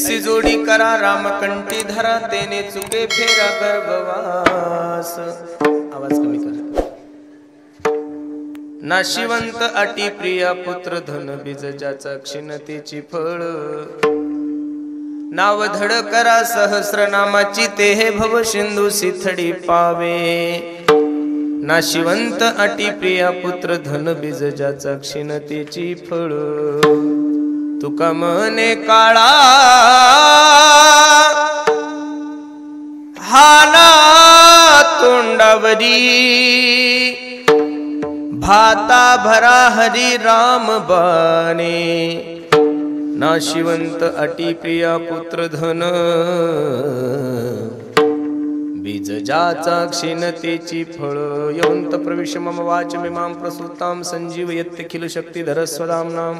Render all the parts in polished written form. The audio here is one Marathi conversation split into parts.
ऐसी जोडी करा रामकंठी धरा तेने चुके फेरा गर्भवास। आवाज कमी कर। नाशिवंत अटी प्रिया पुत्र धन बीज ज्याचा क्षीणतेची फळ। नाव धड करा सहस्र नामाची ते हे भव सिंधू सिथडी पावे। नाशिवंत अटी प्रिया पुत्र धन बीज ज्याचा क्षीणतेची फळ। तुका मने काळा हाना तोंडावरी। भाता भरा हरी राम बाणे। नाशिवंत अटी प्रिया पुत्र धन बीज ज्याचा क्षीणतेची फळ। यवंत प्रविश मम वाचमिमां प्रसूतां संजीवयत्यखिल शक्तिधर स्वदाम्नां।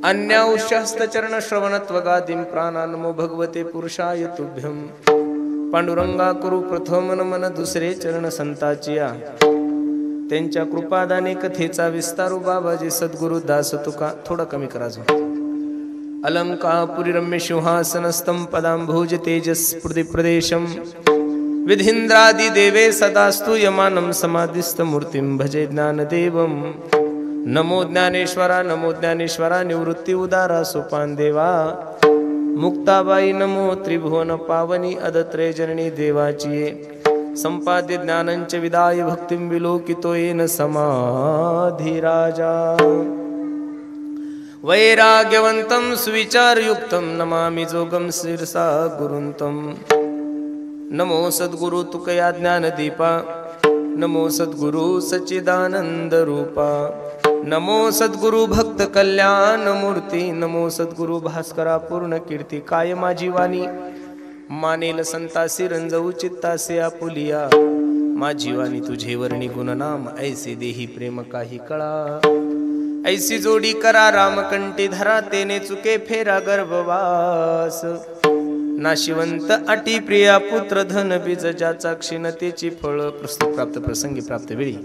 अन्याउष्यस्तचरण श्रवणत्वगादिं प्राणा नमो भगवते पुरुषाय तुभ्यं। पांडुरंगा करू प्रथम नमन दुसरे चरण संताचिया। त्यांच्या कृपादाने कथेचा विस्तारू बाबाजी सद्गुरु दास तुका। थोडा कमी करा जो। अलंकापुरी रम्य सिंहासनस्थं पदांभुज तेजस्फुर्दि प्रदेशं। विधीन्द्रादि देवे सदास्तु यमानं समाधिस्थ मूर्तिं भजे ज्ञानदेवं। नमो ज्ञानेश्वरा निवृत्ति उदारा सोपान देवा। मुक्ताबाई नमो त्रिभुवन पावनी अदत्रे जननी देवाची। संपाद्य ज्ञानंच विदाय भक्तिं विलोकितो येन समाधि राजा। वैराग्यवंतं सुविचारयुक्तं नमामि जोगं शिरसा गुरुन्तं। नमो सद्गुरु तुकया ज्ञानदीपा। नमो सद्गुरु सच्चिदानंद रूपा। नमो सद्गुरु भक्त कल्याण मूर्ती। नमो सद्गुरु भास्करा पूर्ण कीर्ती। काय माझी वाणी मानेल संतासी रंजवू चित्तासे आपुलिया। माझी वाणी तुझे वर्णी गुणनाम ऐसे देही प्रेम काही कळा। ऐसी जोडी करा रामकंठी धरा तेने चुके फेरा गर्भवास। नाशिवंत अटी प्रिया पुत्र धन बीज ज्याचा क्षीणतेची फळ। प्रस्तुत प्राप्त प्रसंगी प्राप्त वेळी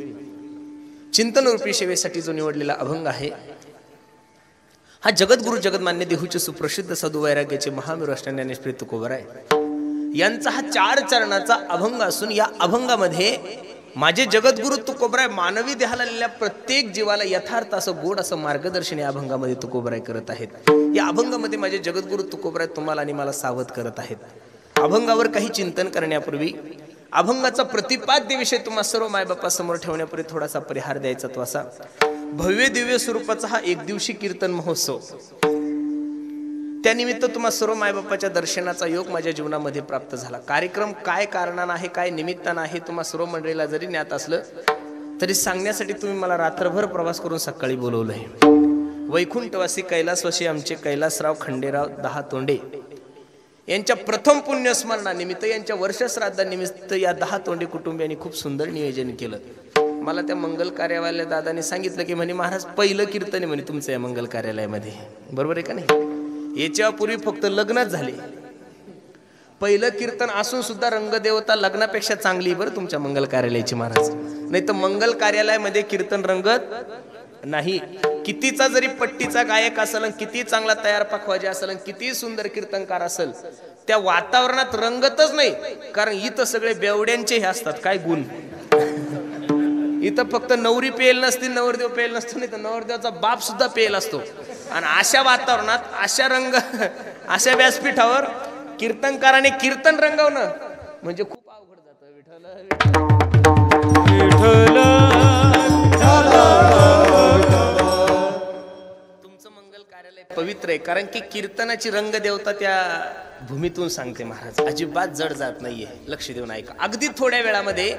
चिंतन रूपी सेवेसाठी जो निवडलेला अभंग आहे हा जगद्गुरु जगन्मान्य देहूचे सुप्रसिद्ध साधू वैराग्याचे महावीर ज्ञानेश्वर तुकोबराय यांचा हा 4 चरणाचा अभंग असून या अभंगामध्ये माझे जगद्गुरु तुकोबराय मानवी देहाला आलेल्या प्रत्येक जीवाला यथार्थ असं गोड असं मार्गदर्शन या अभंगामध्ये तुकोबराय करत आहेत। या अभंगामध्ये माझे जगद्गुरु तुकोबराय तुम्हाला आणि मला सावध करत आहेत। अभंगावर काही चिंतन करण्यापूर्वी अभंगाचा प्रतिपाद्य विषय तुम्हा सर्व मायबापा समोर ठेवण्यापूर्वी थोडासा परिहार द्यायचा तो असा। भव्य दिव्य स्वरूपाचा हा एक दिवशी कीर्तन महोत्सव त्यानिमित्त तुम्हा सर्व मायबापाच्या दर्शनाचा योग माझ्या जीवनामध्ये प्राप्त झाला। कार्यक्रम काय कारणाने आहे काय निमित्ताने आहे तुम्हा सर्व मंडळीला जरी ज्ञात असलं तरी सांगण्यासाठी तुम्ही मला रात्रभर प्रवास करून सकाळी बोलवलंय। वैकुंठवासी कैलासवासी आमचे कैलासराव खंडेराव 10 तोंडे यांच्या प्रथम पुण्यस्मरणानिमित्त यांच्या वर्षश्राद्धानिमित्त या 10 तोंडे कुटुंबियांनी खूप सुंदर नियोजन केलं। मला त्या मंगल कार्यालयाला दादाने सांगितलं की म्हणे महाराज पहिलं कीर्तन आहे म्हणे तुमचं या मंगल कार्यालयामध्ये। बरोबर आहे का नाही? याच्यापूर्वी फक्त लग्नच झाले। पहिलं कीर्तन असून सुद्धा रंगदेवता लग्नापेक्षा चांगली बरं तुमच्या मंगल कार्यालयाची महाराज। नाही तर मंगल कार्यालयामध्ये कीर्तन रंगत नाही। कितीचा जरी पट्टीचा गायक असेल किती चांगला तयार पखवाजी असेल किती सुंदर कीर्तनकार असेल त्या वातावरणात रंगतच नाही। कारण इथं सगळे बेवड्यांचे हे असतात काय गुण। इथं फक्त नवरी पेल नसती नवरदेव पेल नसतो नाही तर नवरदेवाचा बाप सुद्धा पेल असतो। आणि अशा वातावरणात अशा व्यासपीठावर कीर्तनकाराने कीर्तन रंगवणं म्हणजे खूप अवघड जातं। विठ्ठल तुमचं मंगल कार्यालय पवित्र आहे कारण की कीर्तनाची रंगदेवता त्या भूमीतून सांगते महाराज। अजिबात जड जात नाहीये। लक्ष देऊन ऐका। अगदी थोड्या वेळामध्ये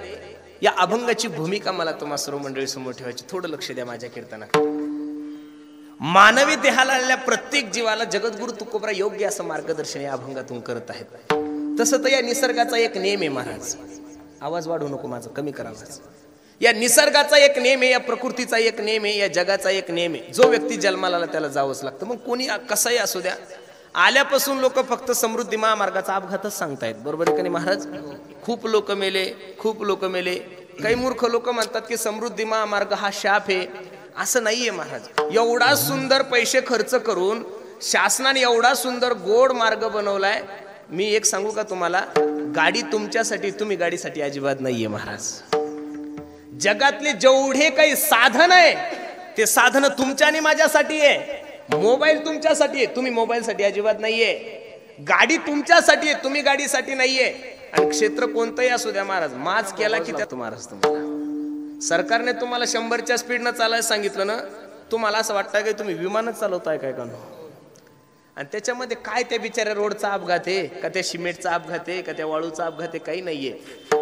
या अभंगाची भूमिका मला तुम्हा सर्व मंडळी समोर ठेवायची। थोडं लक्ष द्या माझ्या कीर्तनात। मानवी देहाला आलेल्या प्रत्येक जीवाला जगद्गुरु तुकोबराय योग्य असं मार्गदर्शन या अभंगातून करत आहेत। तसं तर या निसर्गाचा एक नियम आहे महाराज। आवाज वाढवू नको माझा कमी करा आवाज। या निसर्गाचा एक नियम आहे या प्रकृतीचा एक नियम आहे या जगाचा एक नियम आहे। जो व्यक्ती जन्माला आला त्याला जावंच लागतं। मग कोणी कसाही असू द्या आल्यापासून लोक फक्त समृद्धी महामार्गाचा अपघातच सांगतायत। बरोबर आहे का नाही महाराज? खूप लोक मेले खूप लोक मेले। काही मूर्ख लोक म्हणतात की समृद्धी महामार्ग हा शाप आहे। असं नाहीये महाराज। एवढा सुंदर पैसे खर्च करून शासनाने एवढा सुंदर गोड मार्ग बनवलाय. मी एक सांगू का तुम्हाला, गाडी तुमच्यासाठी, तुम्ही गाडीसाठी अजिबात नाहीये महाराज. जगातले जेवढे काही साधन आहे ते साधन तुमच्या आणि माझ्यासाठी आहे. मोबाईल तुमच्यासाठी आहे, तुम्ही मोबाईलसाठी अजिबात नाहीये. गाडी तुमच्यासाठी आहे, तुम्ही गाडीसाठी नाहीये. आणि क्षेत्र कोणतंही असू द्या महाराज, माज केला की त्या महाराज तुम्हाला सरकारने तुम्हाला 100च्या स्पीडनं चालायला सांगितलं ना, तुम्हाला असं वाटतं की तुम्ही विमानच चालवताय काय का. आणि त्याच्यामध्ये काय त्या बिचाऱ्या रोडचा अपघात आहे का, त्या सिमेंटचा अपघात आहे का, त्या वाळूचा अपघात आहे, काही नाहीये.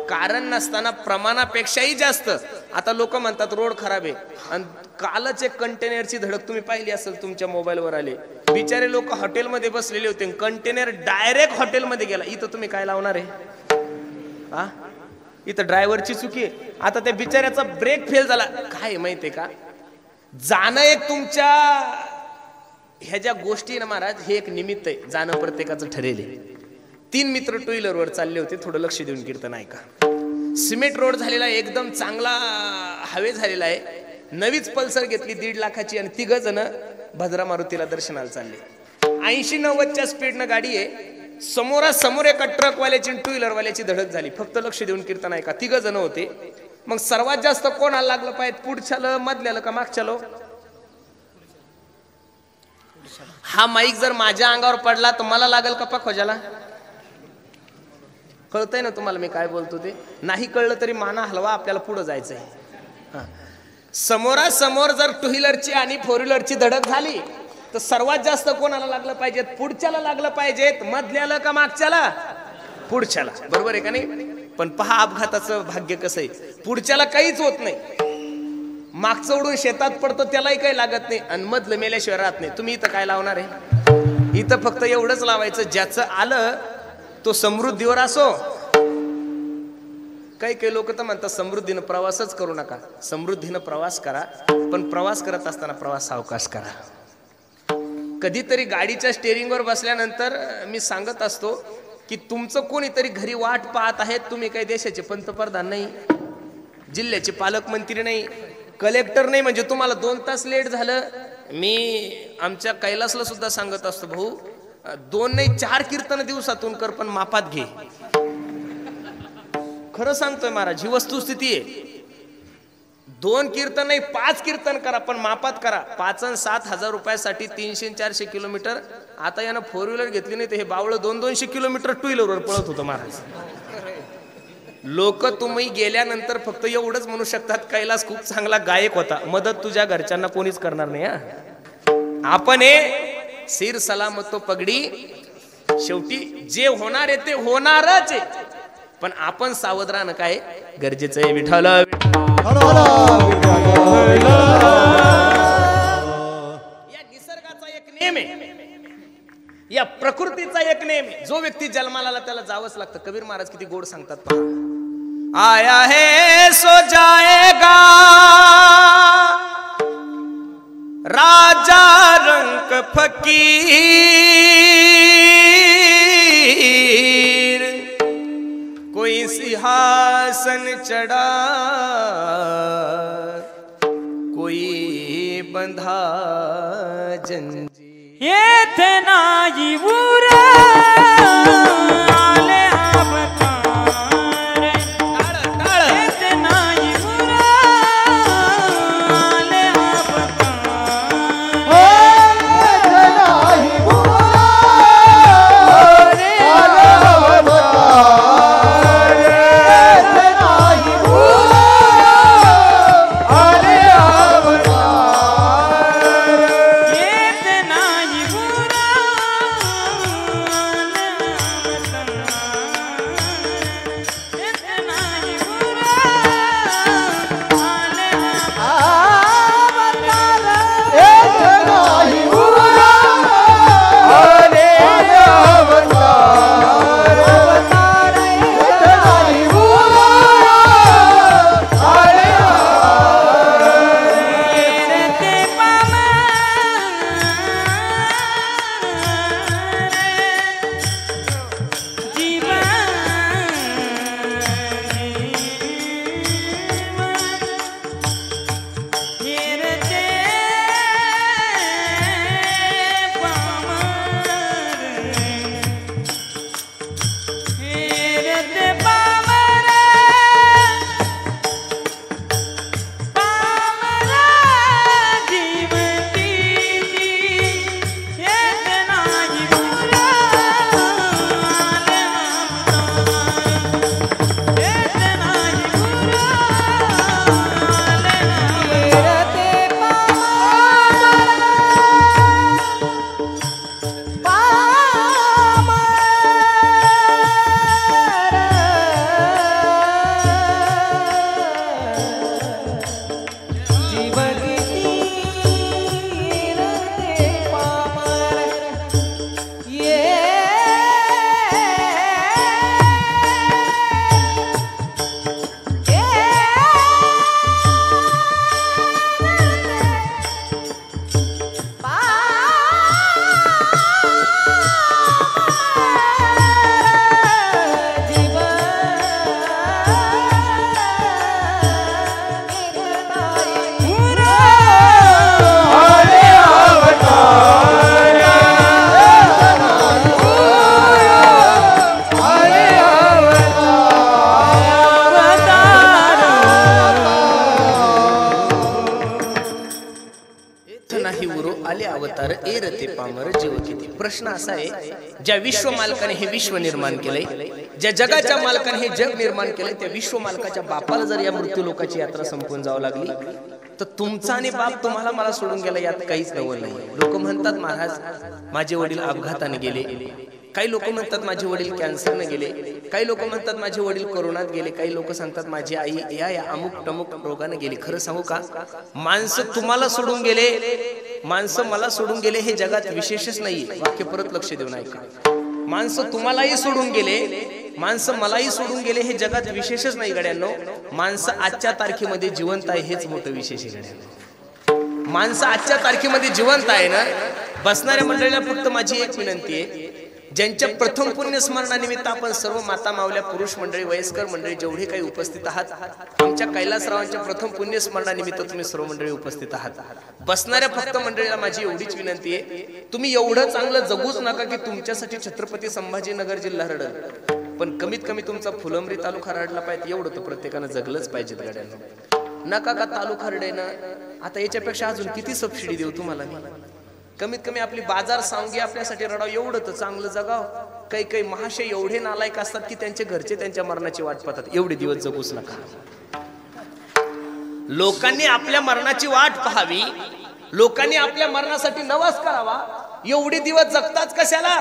कारण नसताना प्रमाणापेक्षाही जास्त. आता लोक म्हणतात रोड खराब आहे, आणि कालच एक कंटेनरची धडक तुम्ही पाहिली असेल, तुमच्या मोबाईलवर आले. बिचारे लोक हॉटेलमध्ये बसलेले होते, कंटेनर डायरेक्ट हॉटेलमध्ये गेला. इथं तुम्ही काय लावणार आहे हा? इथं ड्रायव्हरची चुकी आहे. आता त्या बिचाऱ्याचा ब्रेक फेल झाला, काय माहितीये का, जाणं एक तुमच्या ह्या ज्या गोष्टी ना महाराज, हे एक निमित्त आहे, जाणं प्रत्येकाचं ठरेल. 3 मित्र टू व्हीलरवर चालले होते, थोडं लक्ष देऊन कीर्तन ऐका. सिमेंट रोड झालेला आहे, एकदम चांगला हवे झालेला आहे. नवीच पल्सर घेतली 1.5 लाखाची, आणि 3 जण भद्रा मारुतीला दर्शनाला चालले. 80-90च्या स्पीडनं गाडी आहे. समोरासमोर एका ट्रकवाल्याची आणि टू व्हीलरवाल्याची धडक झाली. फक्त लक्ष देऊन कीर्तन ऐका. 3 जण होते. मग सर्वात जास्त कोणाला लागलं पाहिजे, पुढच्याला, मधल्याला का मागच्याला? हा माईक जर माझ्या अंगावर पडला तर मला लागेल का पखोजाला? कळतंय ना तुम्हाला मी काय बोलतो ते? नाही कळलं तरी माना हलवा, आपल्याला पुढे जायचंय. समोरासमोर जर टू व्हीलरची आणि 4 व्हीलरची धडक झाली तर सर्वात जास्त कोणाला लागलं पाहिजे? पुढच्याला लागलं पाहिजे, मधल्याला का मागच्याला? पुढच्याला. बरोबर आहे का नाही? पण पहा अपघाताचं भाग्य कसं आहे, पुढच्याला काहीच होत नाही, मागचं उडून शेतात पडतो त्यालाही काही लागत नाही, आणि मधलं मेल्याशिवाय राहत नाही. तुम्ही इथं काय लावणार आहे? इथं फक्त एवढंच लावायचं, ज्याचं आलं तो समृद्धीवर असो. काही लोक तर म्हणतात समृद्धीनं प्रवासच करू नका. समृद्धीनं प्रवास करा, पण प्रवास करत असताना प्रवास सावकाश करा. कधीतरी गाडीच्या स्टेअरिंगवर बसल्यानंतर मी सांगत असतो की तुमचं कोणीतरी घरी वाट पाहत आहेत. तुम्ही काही देशाचे पंतप्रधान नाही, जिल्ह्याचे पालकमंत्री नाही, कलेक्टर नाही, म्हणजे तुम्हाला 2 तास लेट झालं. मी आमच्या कैलासला सुद्धा सांगत असतो, भाऊ 2 नाही 4 कीर्तन दिवसातून कर, पण मापात घे. खरं सांगतोय महाराज, ही वस्तुस्थिती आहे. 2 कीर्तन नाही 5 कीर्तन करा, पण मापात करा. 5 आणि 7 हजार रुपयासाठी 300-400 किलोमीटर. आता यानं 4 व्हीलर घेतली नाही तर हे बावळं 200-200 किलोमीटर टू व्हीलरवर पळत होतं महाराज. लोक तुम्ही गेल्यानंतर फक्त एवढंच म्हणू शकतात, कैलास खूप चांगला गायक होता. मदत तुझ्या घरच्यांना कोणीच करणार नाही. आपण हे सिर सलामतो पगडी, शेवटी जे होणार आहे ते होणारच आहे, पण आपण सावध राहणं काय गरजेचं आहे. विठ्ठल या निसर्गाचा एक नियम आहे, या प्रकृतीचा एक नियम आहे. जो व्यक्ती जन्माला आला त्याला जावंच लागतं. कबीर महाराज किती गोड सांगतात पहा. आया है सो जाएगा राजा रंक फकीर, कोई सिंहासन चढ़ा कोई बंधा जंजीर. ये थे नाई बुरा प्रश्न असा आहे, ज्या विश्व मालकाने हे विश्व निर्माण केलंय, ज्या जगाच्या मालकाने हे जग निर्माण केलंय, त्या विश्व मालकाच्या बापाला जर या मृत्यू लोकाची यात्रा संपून जावं लागली तर तुमचा आणि बाप तुम्हाला मला सोडून गेला यात काहीच नवल नाही. लोक म्हणतात महाराज माझे वडील अपघाताने गेले, काही लोक म्हणतात माझे वडील कॅन्सरने गेले, काही लोक म्हणतात माझे वडील कोरोनात गेले, काही लोक सांगतात माझी आई या अमुक टमुक रोगाने गेली. खरं सांगू का, माणसं तुम्हाला सोडून गेले, माणसं मला सोडून गेले हे जगात विशेषच नाहीये. वाक्य परत लक्ष देऊन ऐका. माणसं तुम्हालाही सोडून गेले, माणसं मलाही सोडून गेले हे जगात विशेषच नाही गड्यांनो. माणसं आजच्या तारखेमध्ये जिवंत आहे हेच मोठं विशेष आहे गड्यांनो. माणसं आजच्या तारखेमध्ये जिवंत आहे ना. बसणाऱ्या मंडळीला फक्त माझी एक विनंती आहे, ज्यांच्या प्रथम पुण्य स्मरणानिमित्त आपण सर्व माता मावल्या, पुरुष मंडळी, वयस्कर मंडळी जेवढे काही उपस्थित आहात, आमच्या कैलासरावांच्या प्रथम पुण्य स्मरणानिमित्त तुम्ही सर्व मंडळी उपस्थित आहात. बसणाऱ्या फक्त मंडळीला माझी एवढीच विनंती आहे, तुम्ही एवढं चांगलं जगूच नका की तुमच्यासाठी छत्रपती संभाजीनगर जिल्हा रडल, पण कमीत कमी तुमचा फुलंब्री तालुका रडला पाहिजे एवढं तर प्रत्येकानं जगलंच पाहिजे गड्यांनो. नका का तालुका रडे ना. आता याच्यापेक्षा अजून किती सबसिडी देऊ तुम्हाला मी. कमीत कमी आपली बाजार सांगी आपल्यासाठी रडाव एवढं तर चांगलं जगाव. काही काही महाशय एवढे नालायक असतात की त्यांचे घरचे त्यांच्या मरणाची वाट पाहतात. एवढे दिवस जगूच नका. लोकांनी आपल्या मरणाची वाट पाहावी, लोकांनी आपल्या मरणासाठी नवस करावा. एवढे दिवस जगताच कशाला.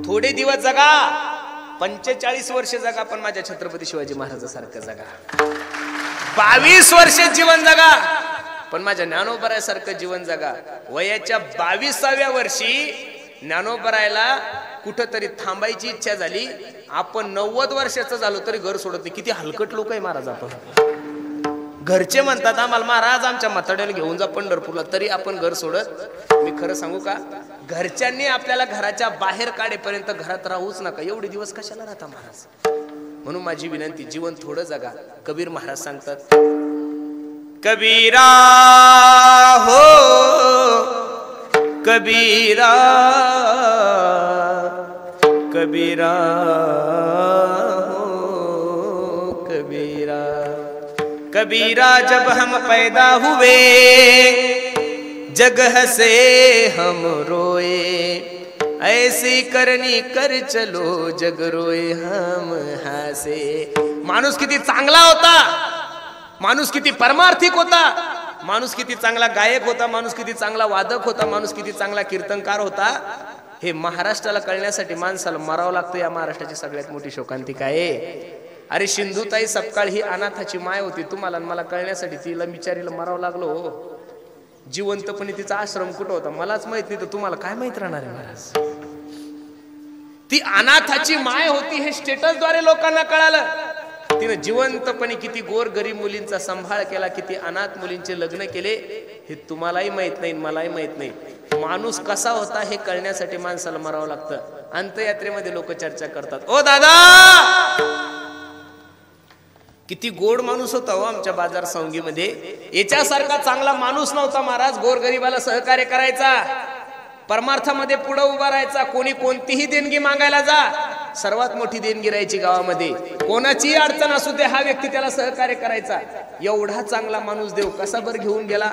थोडे दिवस जगा, 45 वर्ष जगा, पण माझ्या छत्रपती शिवाजी महाराजांसारखं जगा. 22 वर्ष जीवन जगा, पण माझ्या ज्ञानोबरायासारखं जीवन जगा. वयाच्या 22व्या वर्षी ज्ञानोबरायला कुठंतरी थांबायची इच्छा झाली. आपण 90 वर्षाचं झालो तरी घर सोडत नाही. किती हलकट लोक आहे महाराज आपण. घरचे म्हणतात आम्हाला महाराज आमच्या म्हाताड्याला घेऊन जा पंढरपूरला, तरी आपण घर सोडत. मी खरं सांगू का, घरच्यांनी आपल्याला घराच्या बाहेर काढेपर्यंत घरात राहूच नका. एवढे दिवस कशाला राहता महाराज. म्हणून माझी विनंती, जीवन थोडं जगा. कबीर महाराज सांगतात, कबीरा हो कबीरा, कबीरा हो कबीरा. कबीरा जब हम पैदा हुए जग हसे हम रोए, ऐसी करनी कर चलो जग रोए हम हसे. माणूस किती चांगला होता, माणूस किती परमार्थिक होता, माणूस किती चांगला गायक होता, माणूस किती चांगला वादक होता, माणूस किती चांगला कीर्तनकार होता, हे महाराष्ट्राला कळण्यासाठी माणसाला मरावं लागतं. या महाराष्ट्राची सगळ्यात मोठी शोकांतिका आहे. अरे सिंधुताई सपकाळ ही अनाथाची माय होती. तुम्हाला मला कळण्यासाठी तिला बिचारीला मरावं लागलो हो. जिवंतपणे तिचा आश्रम कुठं होता मलाच माहित नाही, तर तुम्हाला काय माहित राहणार आहे महाराज. ती अनाथाची माय होती हे स्टेटसद्वारे लोकांना कळालं. तिने जिवंतपणे किती गोर गरीब मुलींचा सांभाळ केला, किती अनाथ मुलींचे लग्न केले, हे तुम्हालाही माहित नाही, मलाही माहित नाही. माणूस कसा होता हे कळण्यासाठी माणसाला मरावं लागतं. अंत्ययात्रेमध्ये लोक चर्चा करतात, ओ दादा किती गोड माणूस होता हो आमच्या बाजार सांगीमध्ये. याच्यासारखा चांगला माणूस नव्हता महाराज. गोरगरिबाला सहकार्य करायचा, परमार्थामध्ये पुढे उभा राहायचा. कोणी कोणतीही देणगी मागायला जा, सर्वात मोठी देणगी राहायची गावामध्ये. कोणाचीही अडचण असू दे हा व्यक्ती त्याला सहकार्य करायचा. एवढा चांगला माणूस देव कसा बर घेऊन गेला.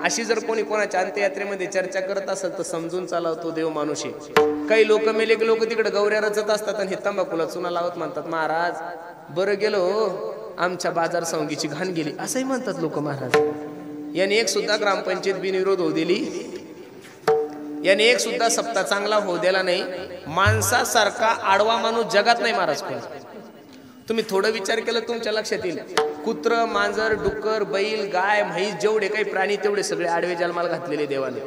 अशी जर कोणी कोणाच्या अंत्ययात्रेमध्ये चर्चा करत असेल तर समजून चालवतो देव माणूस आहे. काही लोक मेले की लोक तिकडे गौऱ्या रचत असतात आणि हे तंबाखूला चुना लावत म्हणतात महाराज बरं गेलो आमच्या बाजार सांगीची घाण गेली, असंही म्हणतात लोक महाराज. याने एक सुद्धा ग्रामपंचायत बिनविरोध होऊ दिली, याने एक सुद्धा सप्ताह चांगला होऊ दिला नाही. माणसासारखा आडवा माणूस जगात नाही महाराज कोणी. तुम्ही थोडं विचार केलं तुमच्या लक्षात येईल. कुत्र, मांजर, डुक्कर, बैल, गाय, म्हैस जेवढे काही प्राणी तेवढे सगळे आडवे जन्माला घातलेले देवाने.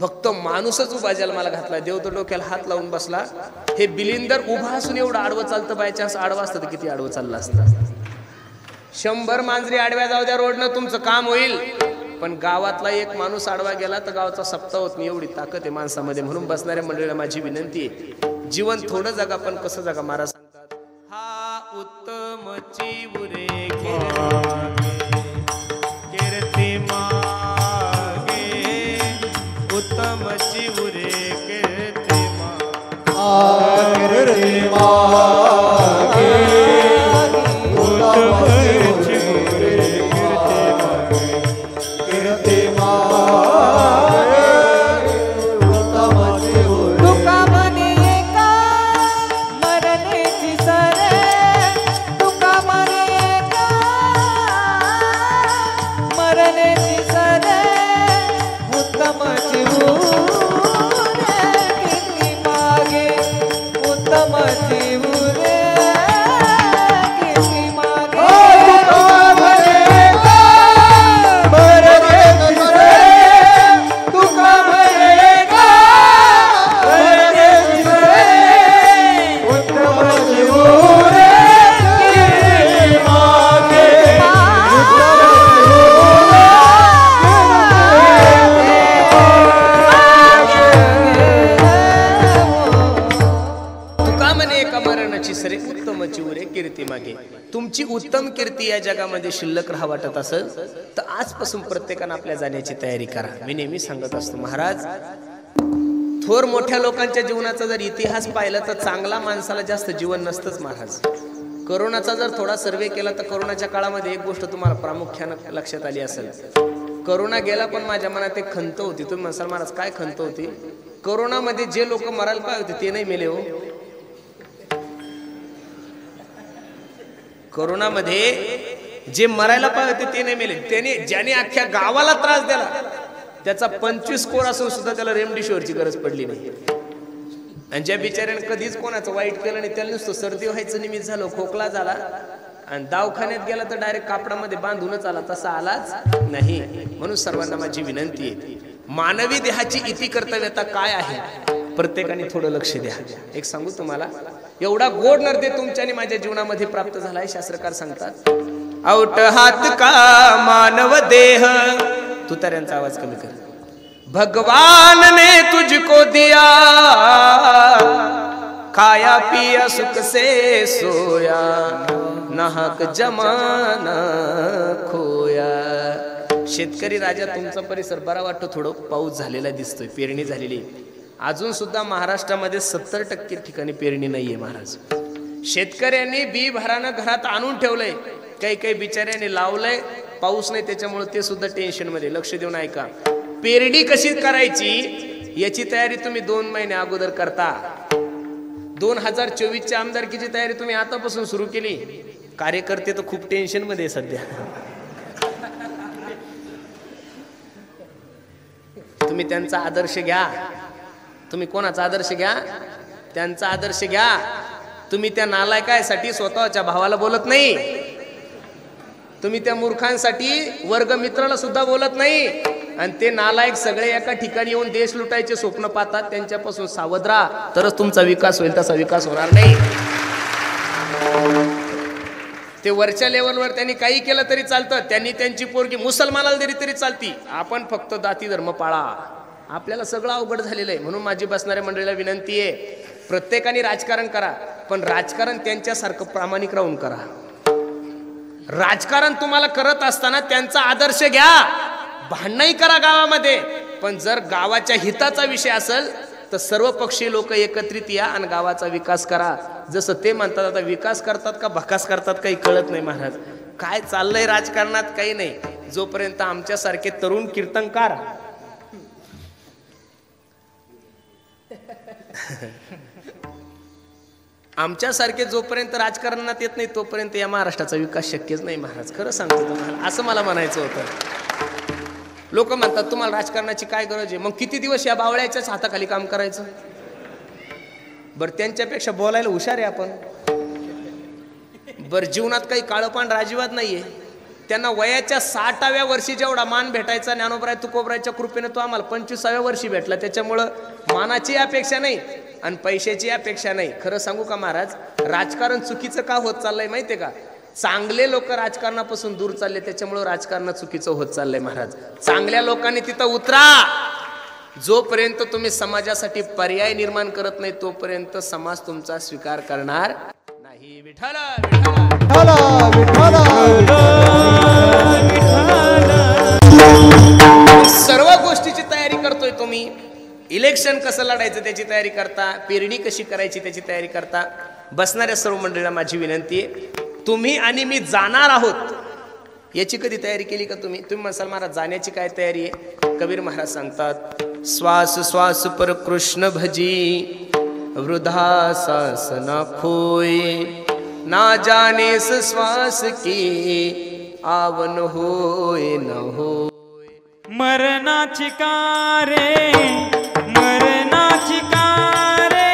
फक्त माणूसच उभा जन्माला घातला. देव तर डोक्याला हात लावून बसला. हे बिलिंदर उभा असून एवढं आडवं चालतं. बाय चान्स आडवा असतं तर किती आडवं चाललं असतं. 100 मांजरी आडव्या जाऊ द्या रोडनं तुमचं काम होईल, पण गावातला एक माणूस आडवा गेला तर गावाचा सप्ताह होत नाही. एवढी ताकद आहे माणसामध्ये. म्हणून बसणाऱ्या मंडळीला माझी विनंती आहे, जीवन थोडं जगा पण कसं जगा. महाराज सांगतात, हा उत्तम चिवरे कीर्ती मागे, उत्तम चिवरे कीर्ती मागे, उत्तम चिवरे कीर्ती मागे, उत्तम चिवरे उत्तमची उरे कीर्ती मागे कीर्ती मागे. तुमची उत्तम कीर्ती या जगामध्ये शिल्लक राहा वाटत असेल तर आजपासून प्रत्येकाने आपल्या जाण्याची तयारी करा. मी नेहमी सांगत असतो महाराज, थोर मोठ्या लोकांच्या जीवनाचा जर इतिहास पाहिला तर चांगला माणसाला जास्त जीवन नसतंच महाराज. करोनाचा जर थोडा सर्वे केला तर करोनाच्या काळामध्ये एक गोष्ट तुम्हाला प्रामुख्यानं लक्षात आली असेल. करोना गेला पण माझ्या मनात एक खंत होती. तुम्ही म्हणाल महाराज काय खंत होती? करोनामध्ये जे लोक मरायला पाहिजे होते ते नाही मेले हो. करोनामध्ये जे मरायला पाहिजे ते नाही मेले. त्याने ज्याने अख्ख्या गावाला त्रास दिला त्याचा 25 कोर असून सुद्धा त्याला रेमडेसिवीरची गरज पडली नाही. आणि ज्या बिचाऱ्याने कधीच कोणाचं वाईट केलं नाही त्याला नुसतं सर्दी व्हायचं निमित्त झालं, खोकला झाला आणि दवाखान्यात गेला तर डायरेक्ट कापडामध्ये बांधूनच आला, तसा आलाच नाही. म्हणून सर्वांना माझी विनंती आहे, मानवी देहाची इति कर्तव्यता काय आहे प्रत्येकाने थोडं लक्ष द्या. एक सांगू तुम्हाला, एवढा गोड नर्दे तुमच्या आणि माझ्या जीवनामध्ये प्राप्त झालाय. शास्त्रकार सांगतात, औट हात का मानव देह. तुतार्यांचा आवाज कमी कर. भगवान ने तुझको दिया खाया पिया सुख से सोया, नाहक जमाना खोया. शेतकरी राजा तुमचा परिसर बरा वाटतो, थोडं पाऊस झालेला दिसतोय, पेरणी झालेली. अजून सुद्धा महाराष्ट्रामध्ये 70% ठिकाणी पेरणी नाहीये महाराज. शेतकऱ्यांनी बी भरानं घरात आणून ठेवलंय, काही काही बिचाऱ्यांनी लावलंय, पाऊस नाही त्याच्यामुळे ते सुद्धा टेन्शन मध्ये. लक्ष देऊन ऐका, पेरणी कशी करायची याची तयारी तुम्ही 2 महिने अगोदर करता. 2024च्या आमदारकीची तयारी तुम्ही आतापासून सुरू केली. कार्यकर्ते तर खूप टेन्शन मध्ये सध्या. तुम्ही त्यांचा आदर्श घ्या. तुम्ही कोणाचा आदर्श घ्या? त्यांचा आदर्श घ्या. तुम्ही त्या नालायकासाठी स्वतःच्या भावाला बोलत नाही. तुम्ही त्या मूर्खांसाठी वर्ग मित्राला सुद्धा बोलत नाही. आणि ते नालायक सगळे एका ठिकाणी येऊन देश लुटायचे स्वप्न पाहतात. त्यांच्यापासून सावध राहा, तरच तुमचा विकास होईल, तसा विकास होणार नाही. ते वरच्या लेवलवर त्यांनी काही केलं तरी चालतं, त्यांनी त्यांची पोरगी मुसलमानाला दिली तरी चालती. आपण फक्त जाती धर्म पाळा. आपल्याला सगळं अवघड झालेलं आहे. म्हणून माझी बसणाऱ्या मंडळीला विनंती आहे, प्रत्येकाने राजकारण करा, पण राजकारण त्यांच्यासारखं प्रामाणिक राहून करा. राजकारण तुम्हाला करत असताना त्यांचा आदर्श घ्या. भांडणही करा गावामध्ये, पण जर गावाच्या हिताचा विषय असेल तर सर्व पक्षीय लोक एकत्रित या आणि गावाचा विकास करा. जसं ते म्हणतात, आता विकास करतात का भकास करतात काही कळत नाही महाराज. काय चाललंय राजकारणात काही नाही. जोपर्यंत आमच्यासारखे तरुण कीर्तनकार आमच्यासारखे जोपर्यंत राजकारणात येत नाही तोपर्यंत या महाराष्ट्राचा विकास शक्यच नाही महाराज. खरं सांगतो तुम्हाला, असं मला म्हणायचं होतं. लोक म्हणतात तुम्हाला राजकारणाची काय गरज आहे, मग किती दिवस या बावळ्याच्याच हाताखाली काम करायचं? बरं, त्यांच्यापेक्षा बोलायला हुशार आहे आपण. बरं, जीवनात काही काळोपान राजीवाद नाहीये. त्यांना वयाच्या 60व्या वर्षी जेवढा मान भेटायचा ज्ञानोबराय तुकोबरायच्या कृपेने तो आम्हाला 25व्या वर्षी भेटला. त्याच्यामुळं मानाची अपेक्षा नाही आणि पैशाची अपेक्षा नाही. खरं सांगू का महाराज, राजकारण चुकीचं का होत चाललंय माहितीये का? चांगले लोक राजकारणापासून दूर चालले, त्याच्यामुळे राजकारण चुकीचं होत चाललंय महाराज. चांगल्या लोकांनी तिथं उतरा. जोपर्यंत तुम्ही समाजासाठी पर्याय निर्माण करत नाही तोपर्यंत समाज तुमचा स्वीकार करणार नाही. विठ्ठल सर्व गोष्टीची तयारी करतोय तुम्ही. इलेक्शन कसं लढायचं त्याची तयारी करता, पेरणी कशी करायची त्याची तयारी करता. बसणाऱ्या सर्व मंडळीला माझी विनंती आहे, तुम्ही आणि मी जाणार आहोत याची कधी तयारी केली का तुम्ही? तुम्ही म्हणाल महाराज जाण्याची काय तयारी आहे? कबीर महाराज सांगतात, श्वास श्वास पर कृष्ण भजी, वृद्धा सास ना खोय, ना जानेस श्वास की आवन होय न होय. मरणाची कारे, मरणाची कारे,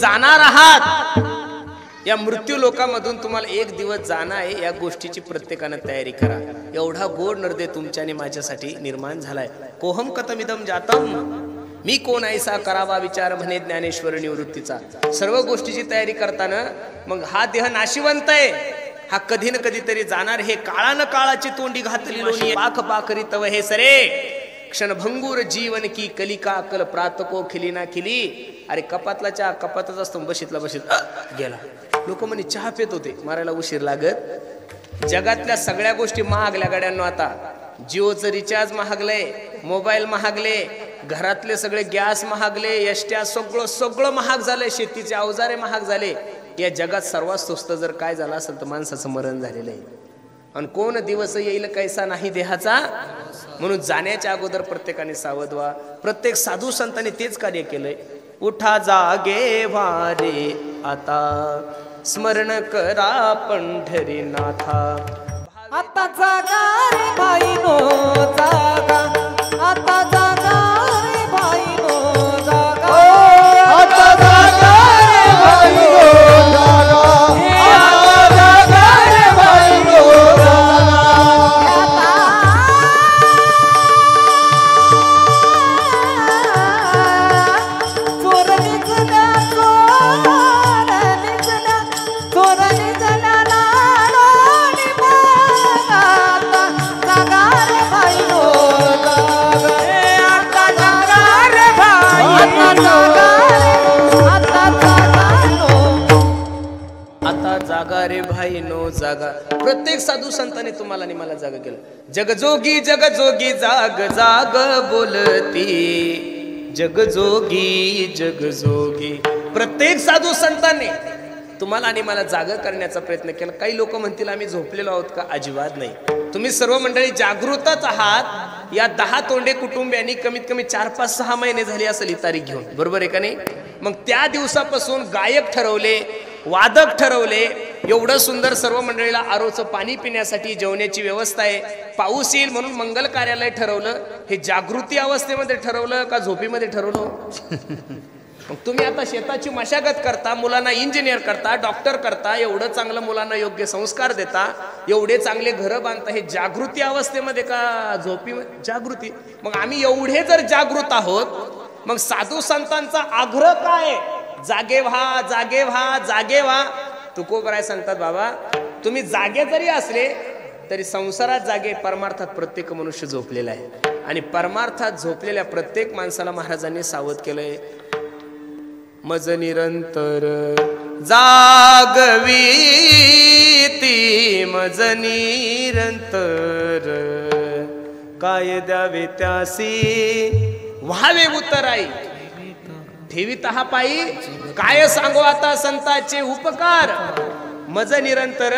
जाणार आहात, या मृत्यू लोकांमधून तुम्हाला एक दिवस जाणं आहे, या गोष्टीची प्रत्येकानं तयारी करा. एवढा गोड नर्दे तुमच्या आणि माझ्यासाठी निर्माण झालाय. कोहम कथमिदम जातम, मी कोण ऐसा करावा विचार म्हणे ज्ञानेश्वर निवृत्तीचा. सर्व गोष्टीची तयारी करताना मग हा देह नाशिवंत आहे, हा कधी ना कधीतरी जाणार. हे काळानं काळाची तोंडी घातली लोणी, पाख पाखरी तव हे सरे क्षणभंगूर जीवन की कलिका कल प्रातको खिली ना खिली. अरे कपातला चहा कपातच असतो, बशीतला बशीत गेला. लोक म्हणे चहा पेत होते, मारायला उशीर लागत. जगातल्या सगळ्या गोष्टी महागल्या गाड्यांनो. आता जिओचं रिचार्ज महागलंय, मोबाईल महागले, घरातले सगळे गॅस महागले, एसट्या सगळं महाग झालंय, शेतीचे अवजारे महाग झाले. या जगात सर्वात स्वस्त जर काय झालं असेल तर माणसाचं मरण झालेलं आहे. आणि कोण दिवस येईल कैसा नाही देहाचा, म्हणून जाण्याच्या अगोदर प्रत्येकाने सावध व्हा. प्रत्येक साधू संतांनी तेच कार्य केलंय. उठा जागे वारे आता, स्मरण करा पंढरीनाथा. आता जागा रे भाईनो जागा, आता जागा रे भाईनो जागा, आता जागा रे भाईनो जागा, आता जागा रे भाईनो जागा. चोर निघला चोर निघला लाडोनी बागा, आता जागा रे भाईनो जागा, आता जागा रे भाईनो जागा, आता जागा आता जागा रे भाई नो जागा. प्रत्येक साधू संतांनी तुम्हाला आणि मला जागा केलं. जगजोगी जगजोगी जाग जाग बोलती, जगजोगी जगजोगी. प्रत्येक साधू संतांनी तुम्हाला आणि मला जागा करण्याचा प्रयत्न केला. काही लोक म्हणतील आम्ही झोपलेलो आहोत का? अजिबात नाही. तुम्ही सर्व मंडळी जागृतच आहात. या 10 तोंडे कुटुंबियांनी कमीत कमी 4, 5, 6 महिने झाले असेल ही तारीख घेऊन, बरोबर आहे का नाही? मग त्या दिवसापासून गायक ठरवले, वादक ठरवले, एवढं सुंदर सर्व मंडळीला आरोचं पाणी पिण्यासाठी जेवण्याची व्यवस्था आहे. पाऊस येईल म्हणून मंगल कार्यालय ठरवलं. हे जागृती अवस्थेमध्ये ठरवलं का झोपीमध्ये ठरवलं? मग तुम्ही आता शेताची मशागत करता, मुलांना इंजिनियर करता, डॉक्टर करता, एवढं चांगलं मुलांना योग्य संस्कार देता, एवढे चांगले घरं बांधता. हे जागृती अवस्थेमध्ये का झोपी? जागृती. मग आम्ही एवढे जर जागृत आहोत, मग साधू संतांचा आग्रह काय? जागे व्हा, जागे व्हा, जागे व्हा. तुकोबराय सांगतात बाबा तुम्ही जागे जरी असले तरी संसारात जागे, परमार्थात प्रत्येक मनुष्य झोपलेला आहे. आणि परमार्थात झोपलेल्या प्रत्येक माणसाला महाराजांनी सावध केलंय. मज निरंतर जागवी ती, मज निरंतर काय द्यावे त्यासी व्हावे उतराई. ठेवीत हा पायी काय सांगू आता संतांचे उपकार. मज निरंतर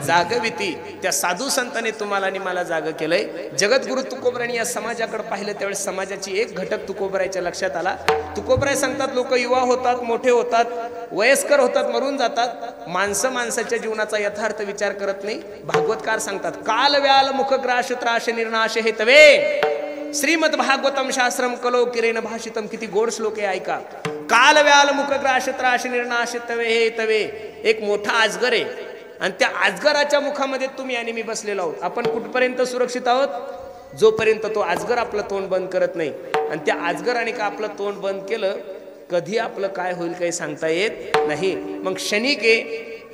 जागविती. त्या साधू संतांनी तुम्हाला आणि मला जाग केलंय. जगद्गुरु तुकोबरायांनी या समाजाकडे पाहिलं त्यावेळेस समाजाची एक घटक तुकोबरायच्या लक्षात आला. तुकोबराय सांगतात लोक युवा होतात, मोठे होतात, वयस्कर होतात, मरून जातात. माणसं माणसाच्या जीवनाचा यथार्थ विचार करत नाही. भागवतकार सांगतात काल व्याल मुखग्राश त्राश निर्नाश हे तवे श्रीमद भागवतम शास्त्रम कलो किरेन भाषितम. किती गोड श्लोक आहे ऐका. काल व्याल मुखग्राश त्राश निर्नाश तवे हे तवे. एक मोठा आजगर आहे आणि त्या आजगराच्या मुखामध्ये तुम्ही आणि मी बसलेलो आहोत. आपण कुठपर्यंत सुरक्षित आहोत? जोपर्यंत तो आजगर आपलं तोंड बंद करत नाही. आणि त्या आजगराने का आपलं तोंड बंद केलं, कधी आपलं काय होईल काही सांगता येत नाही. मग क्षणिक आहे,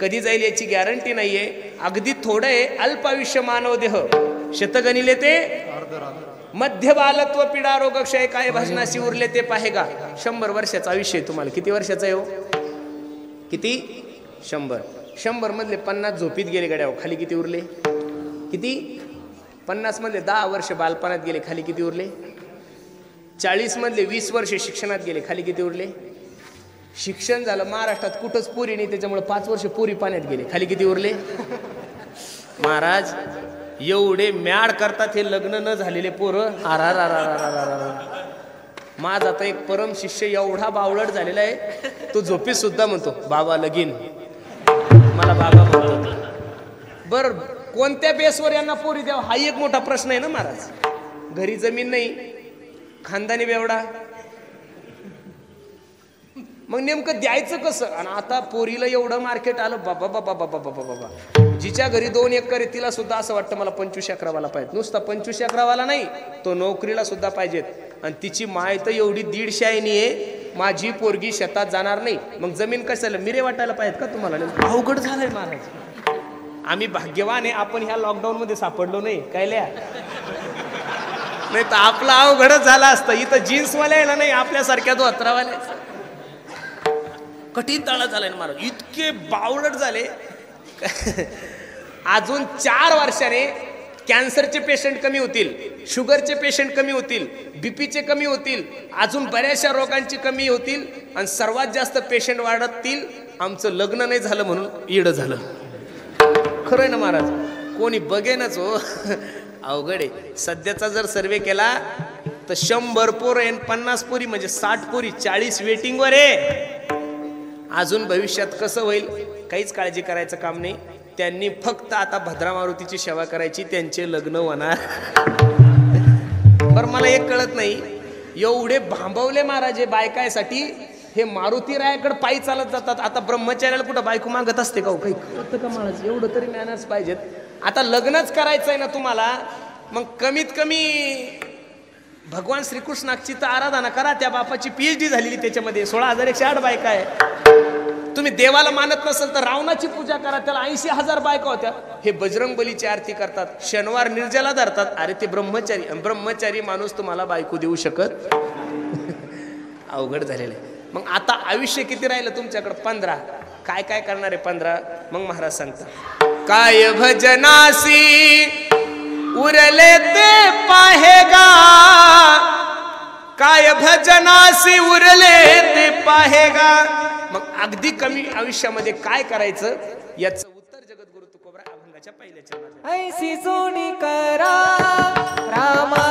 कधी जाईल याची गॅरंटी नाहीये. अगदी थोडं आहे. अल्प आयुष्य मानव देह शतगणिले ते मध्य बालत्व पीडा रोग क्षय काय भजनाशी उरले ते पाहेगा. 100 वर्षाचा आयुष्य आहे तुम्हाला. किती वर्षाचा आहे हो? किती? 100. 100 मधले 50 झोपीत गेले गड्यावर, खाली किती उरले? किती? 50 मधले 10 वर्ष बालपणात गेले, खाली किती उरले? 40 मधले 20 वर्ष शिक्षणात गेले, खाली किती उरले? शिक्षण झालं महाराष्ट्रात कुठंच पुरी नाही, त्याच्यामुळे 5 वर्ष पुरी पाण्यात गेले, खाली किती उरले? महाराज एवढे मॅड करतात हे लग्न न झालेले पोरं. माझा आता एक परम शिष्य एवढा बावळट झालेला आहे, तो झोपीत सुद्धा म्हणतो बाबा लगीन, मला बाबा म्हणतो. बर कोणत्या बेसवर यांना पोरी द्यावं हा एक मोठा प्रश्न आहे ना महाराज. घरी जमीन नाही, खानदानी बेवडा, मग नेमकं द्यायचं कसं? आणि आता पोरीला एवढं मार्केट आलं, बाबा बाबा बाबा बाबा बाबा. जिच्या घरी 2 एकर आहे तिला सुद्धा असं वाटतं मला 25 एकरावाला पाहिजे. नुसता 25 एकरावाला नाही, तो नोकरीला सुद्धा पाहिजेत. आणि तिची माय तर एवढी 150 आहे, माझी पोरगी शेतात जाणार नाही. मग जमीन कशाला मिरे वाटायला पाहिजेत का तुम्हाला? अवघड झालंय महाराज. आम्ही भाग्यवान आहे, आपण ह्या लॉकडाऊन मध्ये सापडलो नाही कायल्या, नाही तर आपला अवघडच झाला असतं. इथं जीन्सवाल्याला नाही, आपल्यासारख्या धोत्रावाल्या कठीण तळा झालाय ना महाराज. इतके बावळट झाले. अजून 4 वर्षाने कॅन्सरचे पेशंट कमी होतील, शुगरचे पेशंट कमी होतील, बीपीचे कमी होतील, अजून बऱ्याचशा रोगांची कमी होतील आणि सर्वात जास्त पेशंट वाढतील. आमचं लग्न नाही झालं म्हणून ईड झालं. खरंय ना महाराज, कोणी बघेनच हो. अवघड आहे. सध्याचा जर सर्वे केला तर 100 पोरं 50 पोरी म्हणजे 60 पोरी, 40 वेटिंगवर आहे. अजून भविष्यात कसं होईल काहीच काळजी करायचं काम नाही. त्यांनी फक्त आता भद्रा मारुतीची सेवा करायची, त्यांचे लग्न होणार. बरं मला एक कळत नाही, एवढे भांबवले महाराज बायकायसाठी, हे मारुती रायाकडे पायी चालत जातात. आता ब्रह्मचार्याला कुठं बायको मागत असते का? काही कळतं का महाराज? एवढं तरी मॅनर्स पाहिजेत. आता लग्नच करायचंय ना तुम्हाला, मग कमीत कमी भगवान श्रीकृष्णाची तर आराधना करा. त्या बापाची PhD झालेली त्याच्यामध्ये, 16,108 बायका आहे. तुम्ही देवाला मानत नसेल तर रावणाची पूजा करा, त्याला 80,000 बायका होत्या. हे बजरंग बलीची आरती करतात, शनिवार निर्जला धरतात. अरे ते ब्रह्मचारी माणूस तुम्हाला बायको देऊ शकत? अवघड झालेलं आहे. मग आता आयुष्य किती राहिलं तुमच्याकडे? 15. काय काय करणार आहे 15? मग महाराज सांगतात, काय भजनासी उरले ते पाहेगा, काय भजनासी उरले ते पाहेगा. मग अगदी कमी आयुष्यामध्ये काय करायचं याचं उत्तर जगद्गुरु तुकोबरा अभंगाच्या पहिल्या चरणात. ऐसी जोडी करा रामा